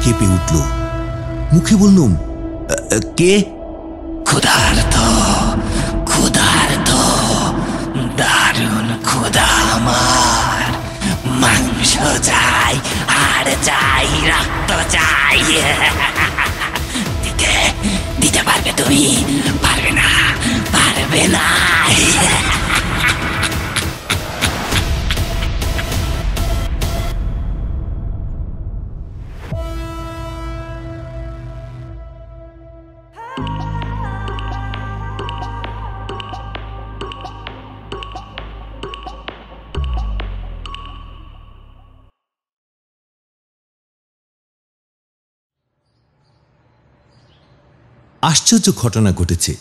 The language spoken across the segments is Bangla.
কেঁপে উঠল। মুখে বললুম, কে? ক্ষুধার্ত, ক্ষুধার্ত, দারুণ ক্ষুধা আমার। মাংস চাই, হাড় চাই, রক্ত চাই। দিতে পারবে তুমি? পারবে না, পারবে না। আশ্চর্য ঘটনা ঘটেছে।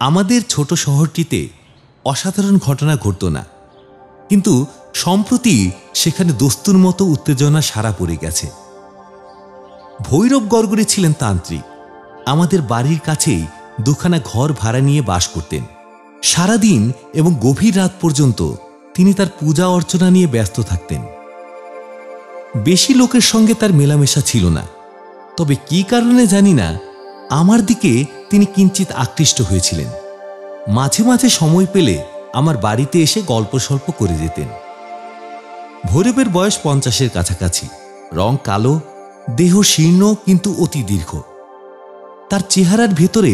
আমাদের ছোট শহরটিতে অসাধারণ ঘটনা ঘটত না, কিন্তু সম্প্রতি সেখানে দস্তুর মতো উত্তেজনা সারা পড়ে গেছে। ভৈরব গড়গড়ি ছিলেন তান্ত্রিক। আমাদের বাড়ির কাছেই দুখানা ঘর ভাড়া নিয়ে বাস করতেন। সারাদিন এবং গভীর রাত পর্যন্ত তিনি তার পূজা অর্চনা নিয়ে ব্যস্ত থাকতেন। বেশি লোকের সঙ্গে তার মেলামেশা ছিল না, তবে কি কারণে জানি না আমার দিকে তিনি কিঞ্চিত আকৃষ্ট হয়েছিলেন। মাঝে মাঝে সময় পেলে আমার বাড়িতে এসে গল্প সল্প করে যেতেন। ভৈরবের বয়স 50-এর কাছাকাছি, রং কালো, দেহ শীর্ণ কিন্তু অতি দীর্ঘ। তার চেহারার ভেতরে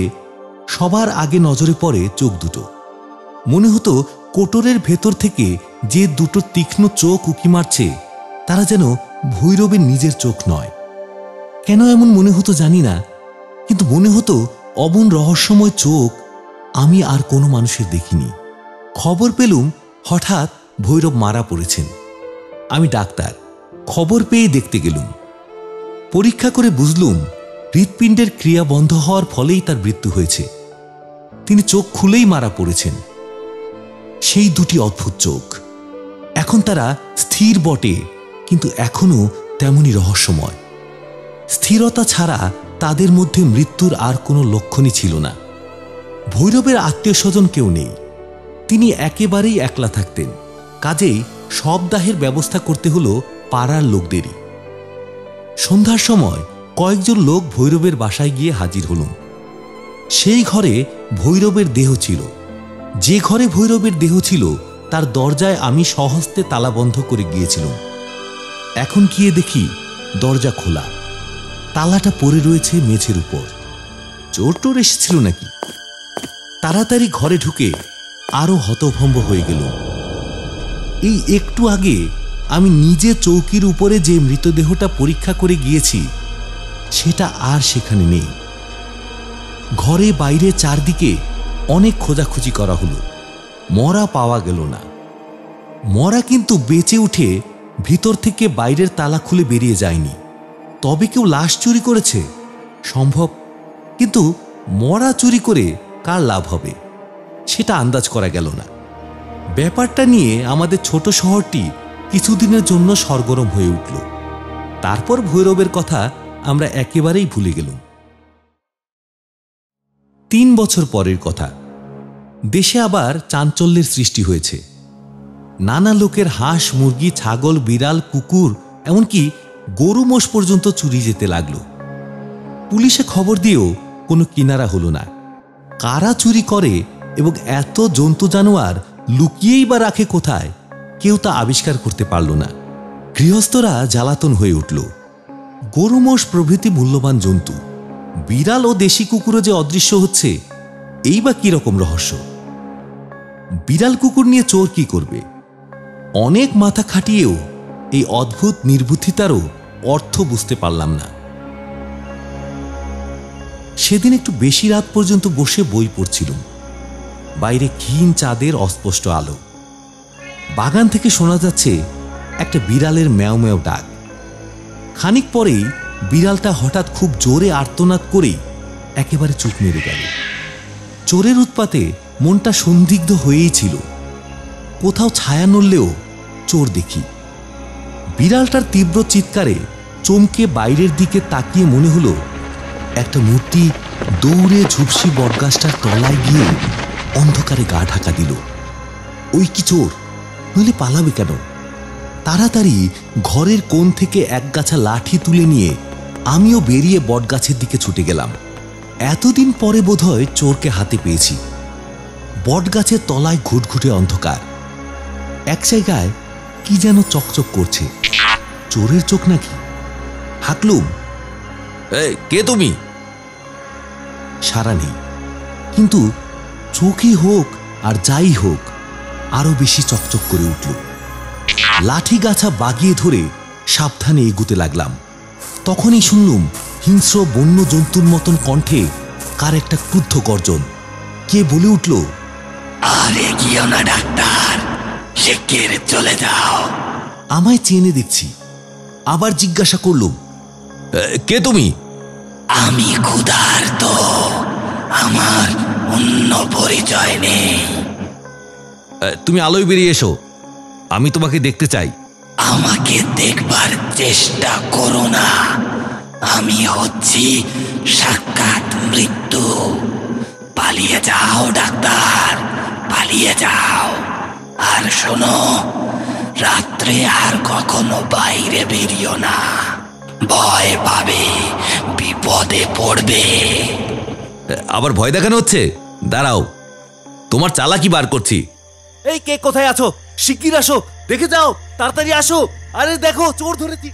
সবার আগে নজরে পড়ে চোখ দুটো। মনে হতো কোটরের ভেতর থেকে যে দুটো তীক্ষ্ণ চোখ উঁকি মারছে তারা যেন ভৈরবের নিজের চোখ নয়। কেন এমন মনে হতো জানি না, কিন্তু মনে হতো অমন রহস্যময় চোখ আমি আর কোনো মানুষের দেখিনি। খবর পেলুম হঠাৎ ভৈরব মারা পড়েছেন। আমি ডাক্তার, খবর পেয়ে দেখতে গেলুম। পরীক্ষা করে বুঝলুম হৃৎপিণ্ডের ক্রিয়া বন্ধ হওয়ার ফলেই তার মৃত্যু হয়েছে। তিনি চোখ খুলেই মারা পড়েছেন। সেই দুটি অদ্ভুত চোখ, এখন তারা স্থির বটে, কিন্তু এখনো তেমনি রহস্যময়। স্থিরতা ছাড়া তাদের মধ্যে মৃত্যুর আর কোনো লক্ষণই ছিল না। ভৈরবের আত্মীয় স্বজন কেউ নেই, তিনি একেবারেই একলা থাকতেন। কাজেই সব দাহের ব্যবস্থা করতে হলো পাড়ার লোকদেরই। সন্ধ্যার সময় কয়েকজন লোক ভৈরবের বাসায় গিয়ে হাজির হলুম। সেই ঘরে ভৈরবের দেহ ছিল। যে ঘরে ভৈরবের দেহ ছিল তার দরজায় আমি সহস্তে তালা বন্ধ করে গিয়েছিলাম। এখন গিয়ে দেখি দরজা খোলা, তালাটা পড়ে রয়েছে মেঝের উপর। চোর টোর এসেছিল নাকি? তাড়াতাড়ি ঘরে ঢুকে আরো হতভম্ব হয়ে গেল। এই একটু আগে আমি নিজে চৌকির উপরে যে মৃতদেহটা পরীক্ষা করে গিয়েছি সেটা আর সেখানে নেই। ঘরে বাইরে চারদিকে অনেক খোঁজাখুঁজি করা হলো, মরা পাওয়া গেল না। মরা কিন্তু বেঁচে উঠে ভিতর থেকে বাইরের তালা খুলে বেরিয়ে যায়নি। তবে কেউ লাশ চুরি করেছে সম্ভব, কিন্তু মরা চুরি করে কার লাভ হবে সেটা আন্দাজ করা গেল না। ব্যাপারটা নিয়ে আমাদের ছোট শহরটি কিছুদিনের জন্য সরগরম হয়ে উঠল। তারপর ভৈরবের কথা আমরা একেবারেই ভুলে গেলাম। 3 বছর পরের কথা, দেশে আবার চাঞ্চল্যের সৃষ্টি হয়েছে। নানা লোকের হাঁস, মুরগি, ছাগল, বিড়াল, কুকুর, এমনকি গরু মোষ পর্যন্ত চুরি যেতে লাগলো। পুলিশে খবর দিয়েও কোনো কিনারা হলো না। কারা চুরি করে এবং এত জন্তু জানোয়ার লুকিয়েই বা রাখে কোথায়, কেউ তা আবিষ্কার করতে পারল না। গৃহস্থরা জ্বালাতন হয়ে উঠল। গরু মোষ প্রভৃতি মূল্যবান জন্তু, বিড়াল ও দেশি কুকুরও যে অদৃশ্য হচ্ছে, এই বা কিরকম রহস্য। বিড়াল কুকুর নিয়ে চোর কি করবে? অনেক মাথা খাটিয়েও এই অদ্ভুত নির্বুদ্ধিতারও অর্থ বুঝতে পারলাম না। সেদিন একটু বেশি রাত পর্যন্ত বসে বই পড়ছিলাম। বাইরে ক্ষীণ চাঁদের অস্পষ্ট আলো। বাগান থেকে শোনা যাচ্ছে একটা বিড়ালের ম্যাও ম্যাও ডাক। খানিক পরেই বিড়ালটা হঠাৎ খুব জোরে আর্তনাদ করেই একেবারে চুপ মেরে গেল। চোরের উৎপাতে মনটা সন্দিগ্ধ হয়েই ছিল। কোথাও ছায়া নড়লেও চোর দেখি। বিড়ালটার তীব্র চিৎকারে চমকে বাইরের দিকে তাকিয়ে মনে হলো একটা মূর্তি দৌড়ে ঝুপসি বটগাছটার তলায় গিয়ে অন্ধকারে গা ঢাকা দিল। ওই কি চোর, নইলে পালাবে কেন? তাড়াতাড়ি ঘরের কোণ থেকে এক গাছা লাঠি তুলে নিয়ে আমিও বেরিয়ে বটগাছের দিকে ছুটে গেলাম। এতদিন পরে বোধহয় চোরকে হাতে পেয়েছি। বটগাছের তলায় ঘুটঘুটে অন্ধকার, এক জায়গায় কি যেন চকচক করছে। চোরের চোখ নাকি? হাঁকলুম, কে তুমি? সাড়া নেই, কিন্তু চোখই হোক আর যাই হোক আরো বেশি চকচক করে উঠল। লাঠি গাছা বাগিয়ে ধরে সাবধানে এগুতে লাগলাম। তখনই শুনলুম হিংস্র বন্য জন্তুর মতন কণ্ঠে কার একটা ক্রুদ্ধ গর্জন। কে বলে উঠল, আরে গিয়েও না ডাক্তার, শিগগির চলে যাও। আমায় চেনে দেখছি। আবার জিজ্ঞাসা করলুম, কে তুমি? আমি ক্ষুধার্ত, আমার অন্য পরিচয় নেই। তুমি আলোয় বেরিয়ে এসো, আমি তোমাকে দেখতে চাই। আমাকে দেখবার চেষ্টা করো না, আমি হচ্ছি সাক্ষাৎ মৃত্যু। পালিয়ে যাও ডাক্তার, পালিয়ে যাও। আর শোনো, রাত্রে আর কখনো বাইরে বেরিও না, ভয় পাবে, বিপদে পড়বে। আবার ভয় দেখানো হচ্ছে? দাঁড়াও, তোমার চালাকি বার করছি। এই কে কোথায় আছো? শিগগির আসো, দেখে যাও, তাড়াতাড়ি আসো। আরে দেখো, চোর ধরেছি।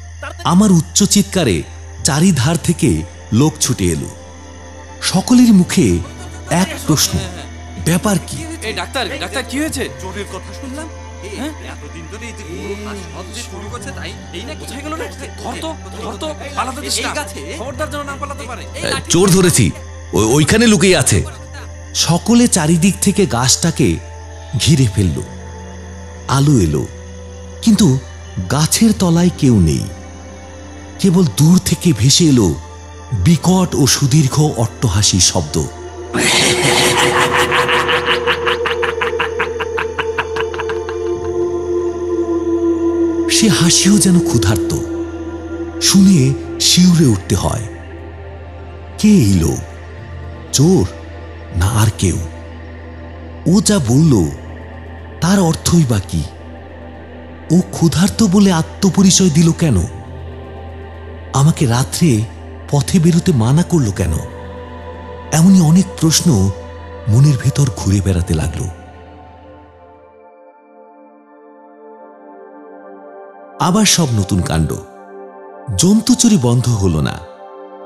আমার উচ্চ চিৎকারে চারিধার থেকে লোক ছুটে এলো। সকলের মুখে এক প্রশ্ন, ব্যাপার কি? এই ডাক্তার, ডাক্তার কি হয়েছে? চোরের কথা শুনলাম, এতদিন ধরে এই যে শুরু করছে, তাই এই না কোথায় গেল? ধর তো, পালাতে দিস না, খবরদার যেন না পালাতে পারে। চোর ধরেছি, ওইখানে লুকিয়ে আছে। সকলে চারিদিক থেকে গাছটাকে ঘিরে ফেলল। আলো এলো, কিন্তু গাছের তলায় কেউ নেই। কেবল দূর থেকে ভেসে এলো বিকট ও সুদীর্ঘ অট্টহাসির শব্দ। সে হাসিও যেন ক্ষুধার্ত, শুনে শিউরে উঠতে হয়। কে এই লোক? চোর না আর কেউ? ও যা বলল তার অর্থই বা কি? ও ক্ষুধার্ত বলে আত্মপরিচয় দিল কেন? আমাকে রাত্রে পথে বেরোতে মানা করলো কেন? এমনই অনেক প্রশ্ন মনের ভেতর ঘুরে বেড়াতে লাগলো। আবার সব নতুন কাণ্ড। জন্তু চুরি বন্ধ হলো না,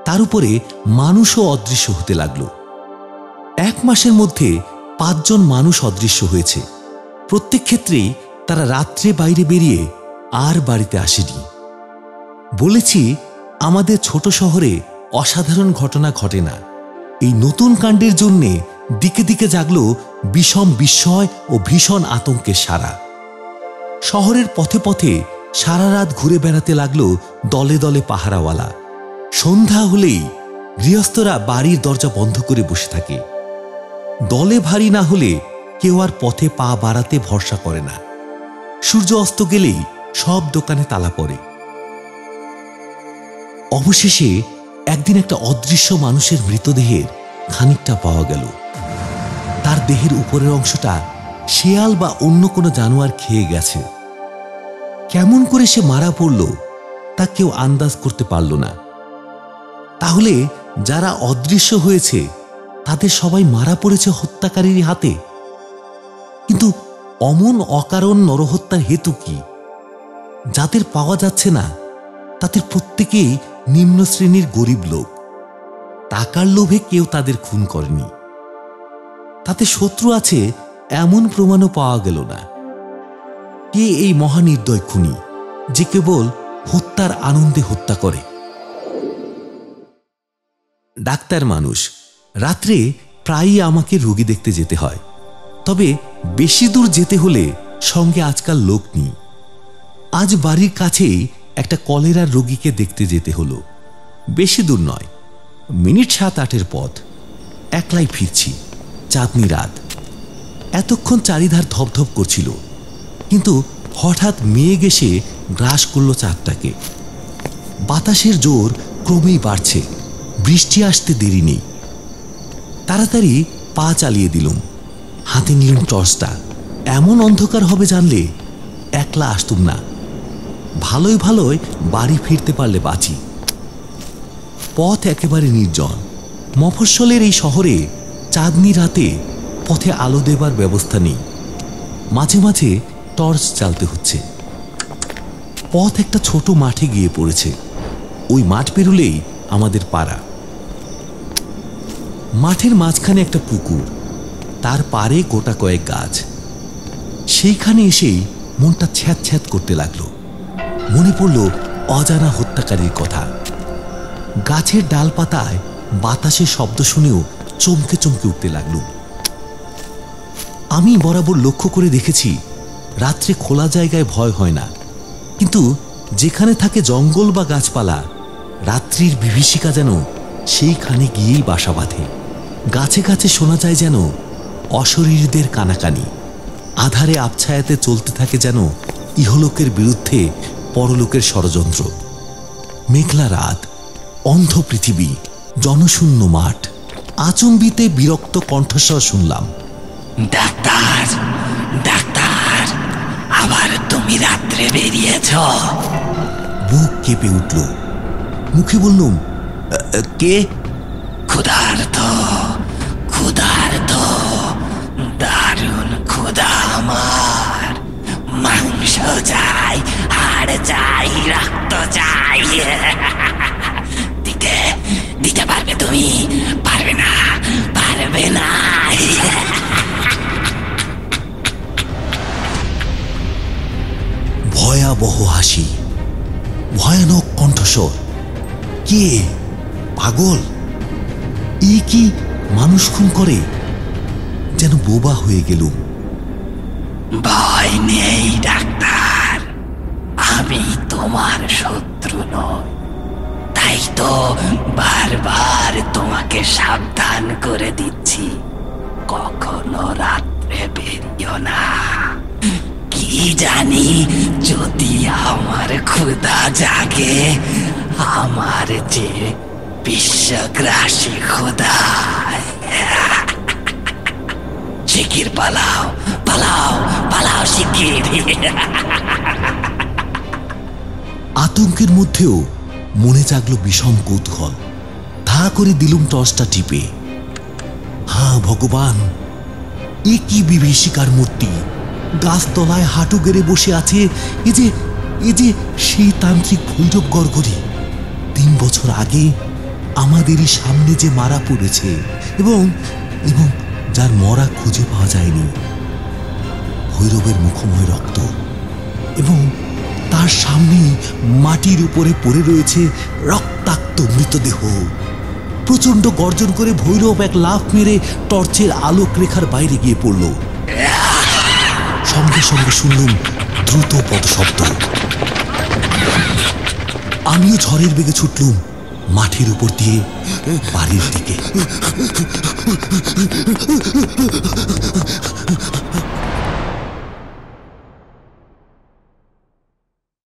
তার উপরে মানুষও অদৃশ্য হতে লাগলো। 1 মাসের মধ্যে 5 জন মানুষ অদৃশ্য হয়েছে। প্রত্যেক ক্ষেত্রেই তারা রাত্রে বাইরে বেরিয়ে আর বাড়িতে আসেনি। বলেছি, আমাদের ছোট শহরে অসাধারণ ঘটনা ঘটে না। এই নতুন কাণ্ডের জন্যে দিকে দিকে জাগলো বিষম বিস্ময় ও ভীষণ আতঙ্কের সারা। শহরের পথে পথে সারা রাত ঘুরে বেড়াতে লাগলো দলে দলে পাহারাওয়ালা। সন্ধ্যা হলেই গৃহস্থরা বাড়ির দরজা বন্ধ করে বসে থাকে। দলে ভারী না হলে কেউ আর পথে পা বাড়াতে ভরসা করে না। সূর্য অস্ত গেলেই সব দোকানে তালা পড়ে। অবশেষে একদিন একটা অদৃশ্য মানুষের মৃতদেহের খানিকটা পাওয়া গেল। তার দেহের উপরের অংশটা শেয়াল বা অন্য কোনো জানোয়ার খেয়ে গেছে। কেমন করে সে মারা পড়ল তা কেউ আন্দাজ করতে পারল না। তাহলে যারা অদৃশ্য হয়েছে তাদের সবাই মারা পড়েছে হত্যাকারীর হাতে। কিন্তু অমন অকারণ নরহত্যার হেতু কি? যাদের পাওয়া যাচ্ছে না তাদের প্রত্যেকেই নিম্ন শ্রেণীর গরিব লোক। টাকার লোভে কেউ তাদের খুন করেনি। তাতে শত্রু আছে এমন প্রমাণও পাওয়া গেল না। কে এই মহানির্দয় খুনি যে কেবল হত্যার আনন্দে হত্যা করে? ডাক্তার মানুষ, রাত্রে প্রায়ই আমাকে রোগী দেখতে যেতে হয়। তবে বেশি দূর যেতে হলে সঙ্গে আজকাল লোক নেই। আজ বাড়ির কাছেই একটা কলেরার রোগীকে দেখতে যেতে হলো। বেশি দূর নয়, মিনিট 7-8-এর পথ। একলাই ফিরছি, চাঁদনি রাত। এতক্ষণ চারিধার ধপধপ করছিল, কিন্তু হঠাৎ মেঘ এসে গ্রাস করল চাঁদটাকে। বাতাসের জোর ক্রমেই বাড়ছে, বৃষ্টি আসতে দেরি নেই। তাড়াতাড়ি পা চালিয়ে দিলুম। হাতে নিলুম টর্চটা। এমন অন্ধকার হবে জানলে একলা আসতুম না। ভালোই ভালোই বাড়ি ফিরতে পারলে বাঁচি। পথ একেবারে নির্জন। মফস্বলের এই শহরে চাঁদনি রাতে পথে আলো দেবার ব্যবস্থা নেই, মাঝে মাঝে টর্চ জ্বালতে হচ্ছে। পথ একটা ছোট মাঠে গিয়ে পড়েছে। ওই মাঠ পেরুলেই আমাদের পাড়া। মাঠের মাঝখানে একটা পুকুর, তার পারে গোটা কয়েক গাছ। সেইখানে এসেই মনটা ছ্যাঁত ছ্যাঁত করতে লাগলো। মনে পড়ল অজানা হত্যাকারীর কথা। গাছের ডালপাতায় বাতাসের শব্দ শুনেও চমকে চমকে উঠতে লাগলো। আমি বরাবর লক্ষ্য করে দেখেছি, রাত্রে খোলা জায়গায় ভয় হয় না, কিন্তু যেখানে থাকে জঙ্গল বা গাছপালা, রাত্রির বিভীষিকা যেন সেইখানে গিয়েই বাসা বাঁধে। গাছে গাছে শোনা যায় যেন অশরীরদের কানাকানি। আধারে আবছায়াতে চলতে থাকে যেন ইহলোকের বিরুদ্ধে পরলোকের ষড়যন্ত্র। মেঘলা রাত, অন্ধ পৃথিবী, জনশূন্য মাঠ। আচম্বিতে বিরক্ত কণ্ঠস্বর শুনলাম, ডাক্তার, ডাক্তার, আবার তুমি রাত্রে বেরিয়েছ? বুক কেঁপে উঠল। মুখে বললুম, কে? ক্ষুধার্ত, ক্ষুধার্ত, দারুণ ক্ষুধা আমার। মাংস চাই, হাড় চাই, রক্ত চাই। দিতে দিতে পারবে তুমি? পারবে না, পারবে না। ভয়াবহ হাসি, ভয়ানক কণ্ঠস্বর। কে? পাগল? এই কি মানুষ খুন করে? যেন বোবা হয়ে গেলুম। ভয় নেই ডাক্তার, আমি তোমার শত্রু নই। তাই তো বারবার তোমাকে সাবধান করে দিচ্ছি, কখনো রাত্রে বেরিও না। কি জানি যদি আমার ক্ষুধা জাগে, আমার যে বিশ্বগ্রাসী ক্ষুধা। শিগগির পালাও, পালাও, পালাও শিগগির। আতঙ্কের মধ্যেও মনে জাগলো বিষম কৌতূহল। ধা করে দিলুম টর্চটা টিপে। হ্যাঁ ভগবান, এ কি বিভীষিকার মূর্তি! গাছতলায় হাঁটু গেড়ে বসে আছে এ যে সেই তান্ত্রিক ভৈরব গর্গরী। 3 বছর আগে আমাদেরই সামনে যে মারা পড়েছে, এবং এবং যার মরা খুঁজে পাওয়া যায়নি। ভৈরবের মুখময় রক্ত, এবং তার সামনে মাটির উপরে পড়ে রয়েছে রক্তাক্ত মৃতদেহ। প্রচন্ড গর্জন করে ভৈরব এক লাফ মেরে টর্চের আলোক রেখার বাইরে গিয়ে পড়ল। সঙ্গে সঙ্গে শুনলুম দ্রুত পদশব্দ। আমিও ঝড়ের বেগে ছুটলুম মাঠের উপর দিয়ে বাড়ির দিকে।